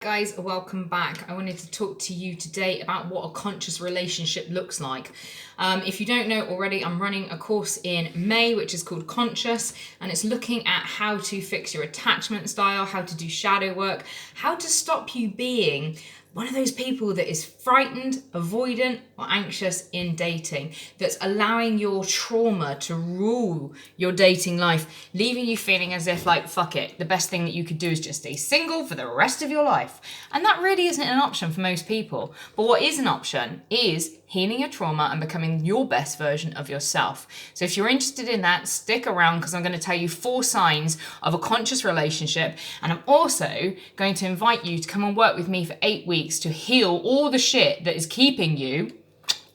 Guys, welcome back. I wanted to talk to you today about what a conscious relationship looks like. If you don't know already, I'm running a course in May, which is called Conscious, and it's looking at how to fix your attachment style, how to do shadow work, how to stop you being one of those people that is frightened, avoidant, or anxious in dating, that's allowing your trauma to rule your dating life, leaving you feeling as if, like, fuck it, the best thing that you could do is just stay single for the rest of your life. And that really isn't an option for most people. But what is an option is healing your trauma and becoming your best version of yourself. So if you're interested in that, stick around, because I'm going to tell you 4 signs of a conscious relationship. And I'm also going to invite you to come and work with me for 8 weeks to heal all the shit that is keeping you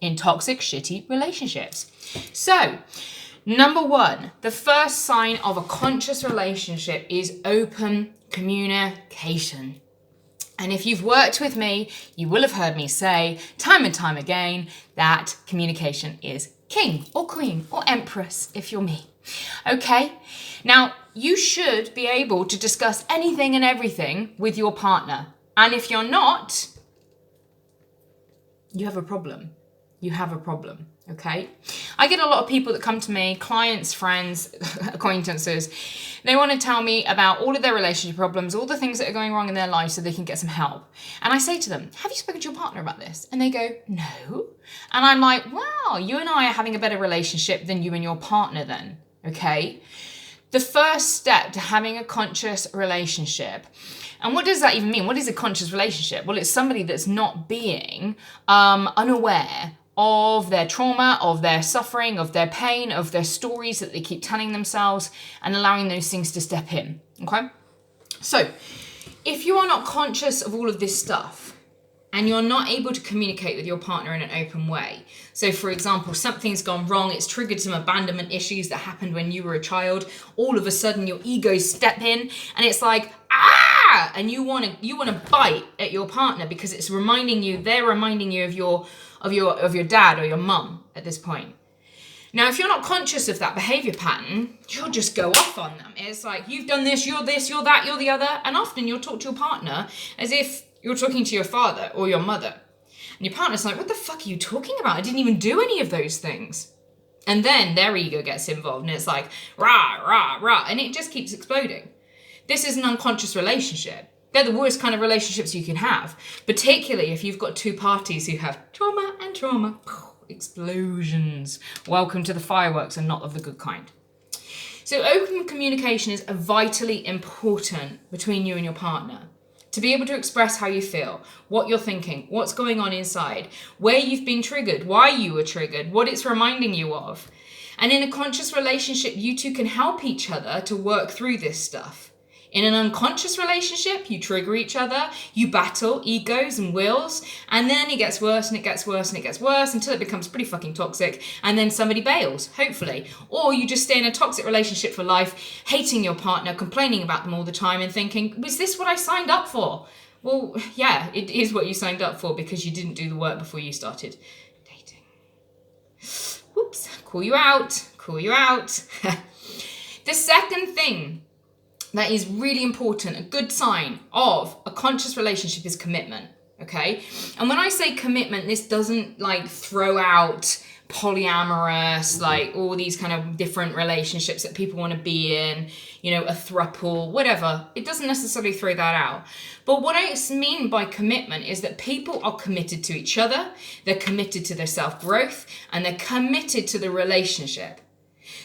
in toxic, shitty relationships. So, number 1, the first sign of a conscious relationship is open communication. And if you've worked with me, you will have heard me say time and time again that communication is king or queen or empress if you're me. Okay? Now, you should be able to discuss anything and everything with your partner. And if you're not, you have a problem. You have a problem, okay? I get a lot of people that come to me, clients, friends, acquaintances. They want to tell me about all of their relationship problems, all the things that are going wrong in their life so they can get some help. And I say to them, have you spoken to your partner about this? And they go, no. And I'm like, wow, you and I are having a better relationship than you and your partner then, okay? The first step to having a conscious relationship, and what does that even mean? What is a conscious relationship? Well, it's somebody that's not being unaware of their trauma, of their suffering, of their pain, of their stories that they keep telling themselves, and allowing those things to step in, okay? So, if you are not conscious of all of this stuff, and you're not able to communicate with your partner in an open way, so for example, something's gone wrong, it's triggered some abandonment issues that happened when you were a child, all of a sudden your egos step in, and it's like, ah! And you want to bite at your partner because it's reminding you, they're reminding you of your dad or your mum at this point. Now, if you're not conscious of that behavior pattern, you'll just go off on them. It's like, you've done this, you're that, you're the other. And often you'll talk to your partner as if you're talking to your father or your mother. And your partner's like, what the fuck are you talking about? I didn't even do any of those things. And then their ego gets involved and it's like, rah, rah, rah. And it just keeps exploding. This is an unconscious relationship. They're the worst kind of relationships you can have, particularly if you've got 2 parties who have trauma and trauma. Explosions. Welcome to the fireworks, and not of the good kind. So open communication is vitally important between you and your partner. To be able to express how you feel, what you're thinking, what's going on inside, where you've been triggered, why you were triggered, what it's reminding you of. And in a conscious relationship, you two can help each other to work through this stuff. In an unconscious relationship, you trigger each other, you battle egos and wills, and then it gets worse and it gets worse and it gets worse until it becomes pretty fucking toxic, and then somebody bails, hopefully. Or you just stay in a toxic relationship for life, hating your partner, complaining about them all the time and thinking, was this what I signed up for? Well, yeah, it is what you signed up for because you didn't do the work before you started dating. Whoops, call you out. The second thing that is really important, a good sign of a conscious relationship, is commitment, okay? And when I say commitment, this doesn't like throw out polyamorous, like all these kind of different relationships that people want to be in, you know, a throuple, whatever. It doesn't necessarily throw that out. But what I mean by commitment is that people are committed to each other, they're committed to their self-growth, and they're committed to the relationship.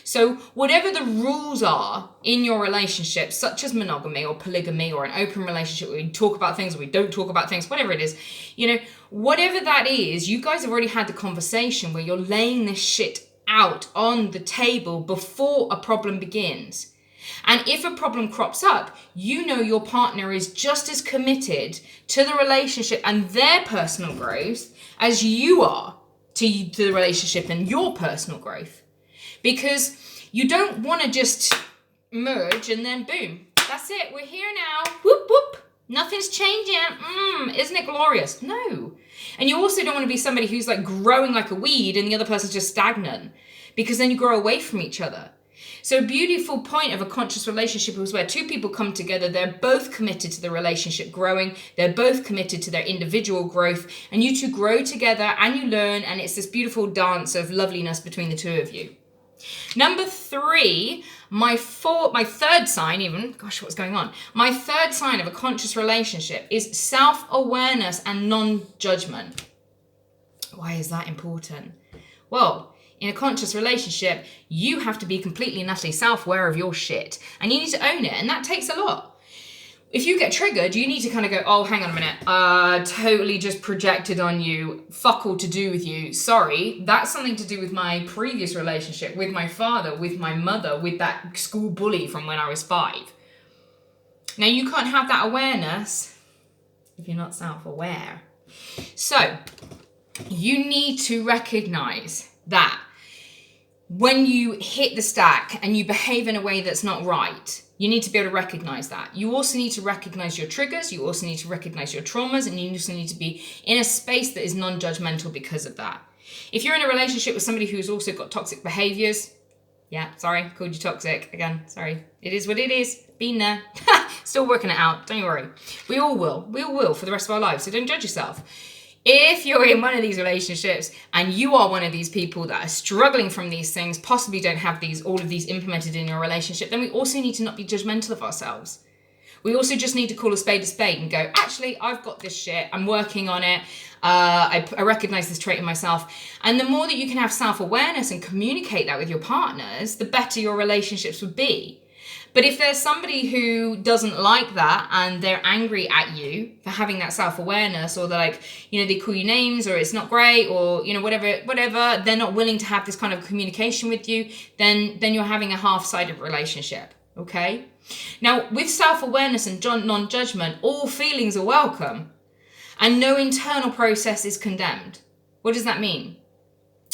So whatever the rules are in your relationship, such as monogamy or polygamy or an open relationship where we talk about things or we don't talk about things, whatever it is, you know, whatever that is, you guys have already had the conversation where you're laying this shit out on the table before a problem begins. And if a problem crops up, you know your partner is just as committed to the relationship and their personal growth as you are to the relationship and your personal growth. Because you don't want to just merge and then boom, that's it, we're here now, whoop whoop, nothing's changing, isn't it glorious? No. And you also don't want to be somebody who's like growing like a weed and the other person's just stagnant, because then you grow away from each other. So a beautiful point of a conscious relationship is where two people come together, they're both committed to the relationship growing, they're both committed to their individual growth, and you two grow together and you learn, and it's this beautiful dance of loveliness between the two of you. Number 3, my third sign even, gosh, what's going on? My third sign of a conscious relationship is self-awareness and non-judgment. Why is that important? Well, in a conscious relationship, you have to be completely and utterly self-aware of your shit. And you need to own it. And that takes a lot. If you get triggered, you need to kind of go, oh, hang on a minute. Totally just projected on you. Fuck all to do with you. Sorry. That's something to do with my previous relationship, with my father, with my mother, with that school bully from when I was 5. Now, you can't have that awareness if you're not self-aware. So, you need to recognize that when you hit the stack and you behave in a way that's not right, you need to be able to recognize that. You also need to recognize your triggers. You also need to recognize your traumas, and you also need to be in a space that is non-judgmental because of that. If you're in a relationship with somebody who's also got toxic behaviors, yeah, sorry, called you toxic again. Sorry, it is what it is. Been there. Still working it out. Don't worry. We all will. We all will for the rest of our lives. So don't judge yourself. If you're in one of these relationships and you are one of these people that are struggling from these things, possibly don't have all of these implemented in your relationship, then we also need to not be judgmental of ourselves. We also just need to call a spade and go, actually, I've got this shit. I'm working on it. I recognize this trait in myself. And the more that you can have self-awareness and communicate that with your partners, the better your relationships would be. But if there's somebody who doesn't like that and they're angry at you for having that self-awareness, or they're like, they call you names, or it's not great, or, whatever, they're not willing to have this kind of communication with you, then you're having a half-sided relationship, okay? Now, with self-awareness and non-judgment, all feelings are welcome and no internal process is condemned. What does that mean?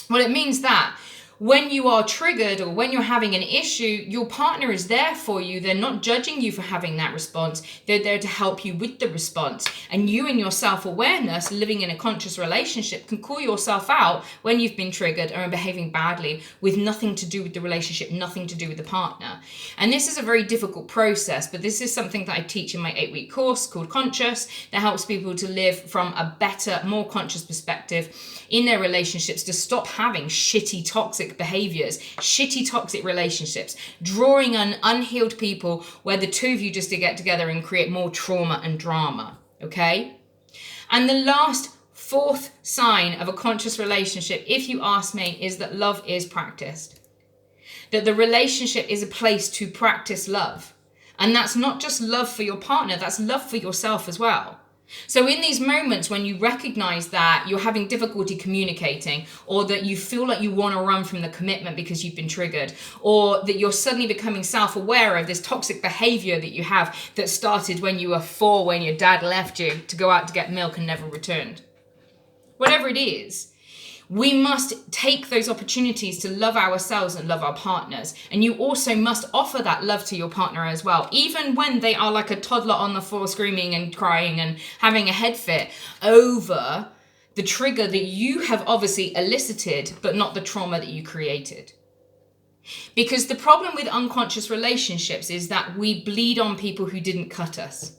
Well, it means that when you are triggered or when you're having an issue, your partner is there for you. They're not judging you for having that response. They're there to help you with the response. And you, in your self-awareness, living in a conscious relationship, can call yourself out when you've been triggered or are behaving badly with nothing to do with the relationship, nothing to do with the partner. And this is a very difficult process, but this is something that I teach in my 8-week course called Conscious, that helps people to live from a better, more conscious perspective in their relationships, to stop having shitty, toxic behaviors, shitty, toxic relationships, drawing on unhealed people where the two of you just to get together and create more trauma and drama, okay? And the last, 4th sign of a conscious relationship, if you ask me, is that love is practiced. That the relationship is a place to practice love. And that's not just love for your partner, that's love for yourself as well. So in these moments when you recognize that you're having difficulty communicating, or that you feel like you want to run from the commitment because you've been triggered, or that you're suddenly becoming self-aware of this toxic behavior that you have that started when you were 4, when your dad left you to go out to get milk and never returned. Whatever it is, we must take those opportunities to love ourselves and love our partners. And you also must offer that love to your partner as well, even when they are like a toddler on the floor screaming and crying and having a head fit over the trigger that you have obviously elicited, but not the trauma that you created. Because the problem with unconscious relationships is that we bleed on people who didn't cut us.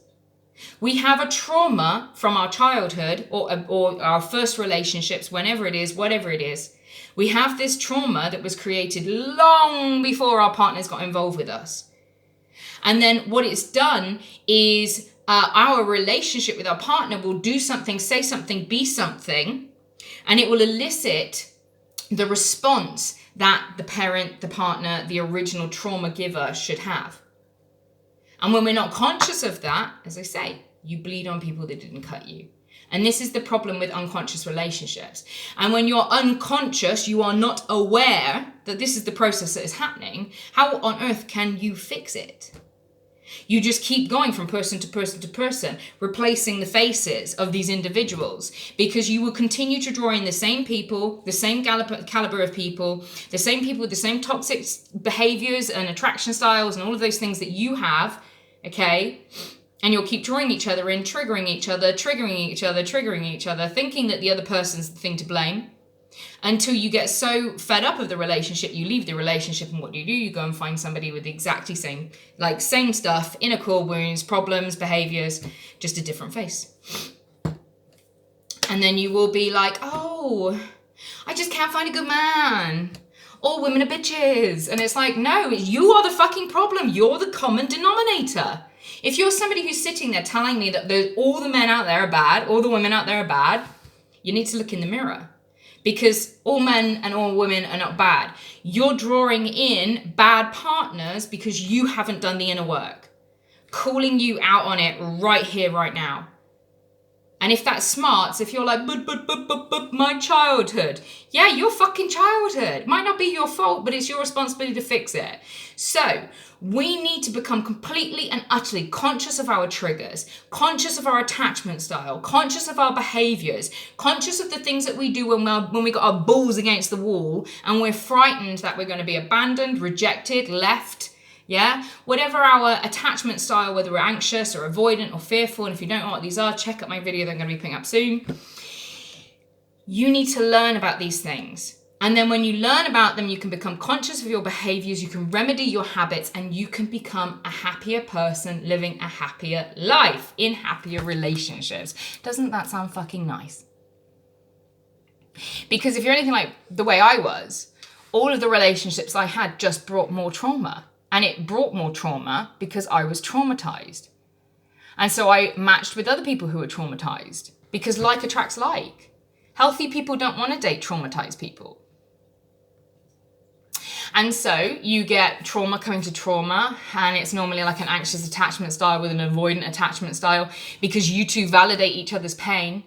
We have a trauma from our childhood or our first relationships, whenever it is, whatever it is. We have this trauma that was created long before our partners got involved with us. And then what it's done is our relationship with our partner will do something, say something, be something, and it will elicit the response that the parent, the partner, the original trauma giver should have. And when we're not conscious of that, as I say, you bleed on people that didn't cut you. And this is the problem with unconscious relationships. And when you're unconscious, you are not aware that this is the process that is happening. How on earth can you fix it? You just keep going from person to person to person, replacing the faces of these individuals, because you will continue to draw in the same people, the same caliber of people, the same people with the same toxic behaviors and attraction styles and all of those things that you have, okay? And you'll keep drawing each other in, triggering each other, thinking that the other person's the thing to blame. until you get so fed up of the relationship, you leave the relationship, and what do? You go and find somebody with the exactly same stuff, inner core wounds, problems, behaviors, just a different face. And then you will be like, oh, I just can't find a good man. All women are bitches. And it's like, no, you are the fucking problem. You're the common denominator. If you're somebody who's sitting there telling me that all the men out there are bad, all the women out there are bad, you need to look in the mirror. Because all men and all women are not bad. You're drawing in bad partners because you haven't done the inner work. Calling you out on it right here, right now. And if that's smart, if you're like, but my childhood. Yeah, your fucking childhood. It might not be your fault, but it's your responsibility to fix it. So we need to become completely and utterly conscious of our triggers, conscious of our attachment style, conscious of our behaviors, conscious of the things that we do when we got our balls against the wall and we're frightened that we're going to be abandoned, rejected, left. Yeah, whatever our attachment style, whether we're anxious or avoidant or fearful, and if you don't know what these are, check out my video that I'm going to be putting up soon. You need to learn about these things. And then when you learn about them, you can become conscious of your behaviors, you can remedy your habits, and you can become a happier person, living a happier life in happier relationships. Doesn't that sound fucking nice? Because if you're anything like the way I was, all of the relationships I had just brought more trauma. And it brought more trauma because I was traumatized. And so I matched with other people who were traumatized because like attracts like. Healthy people don't want to date traumatized people. And so you get trauma coming to trauma, and it's normally like an anxious attachment style with an avoidant attachment style because you two validate each other's pain.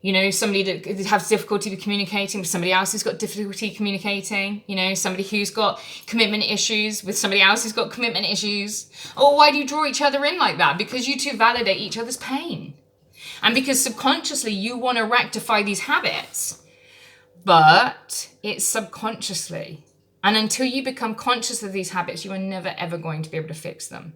You know, somebody that has difficulty with communicating with somebody else who's got difficulty communicating. You know, somebody who's got commitment issues with somebody else who's got commitment issues. Or why do you draw each other in like that? Because you two validate each other's pain. And because subconsciously you want to rectify these habits. But it's subconsciously. And until you become conscious of these habits, you are never ever going to be able to fix them.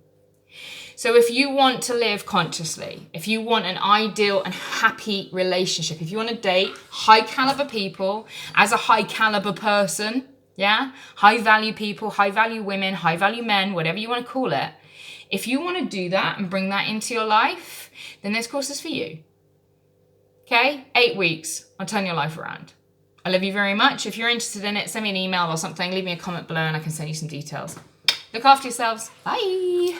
So if you want to live consciously, if you want an ideal and happy relationship, if you want to date high caliber people as a high caliber person, yeah, high value people, high value women, high value men, whatever you want to call it. If you want to do that and bring that into your life, then this course is for you. Okay, 8 weeks, I'll turn your life around. I love you very much. If you're interested in it, send me an email or something, leave me a comment below and I can send you some details. Look after yourselves. Bye.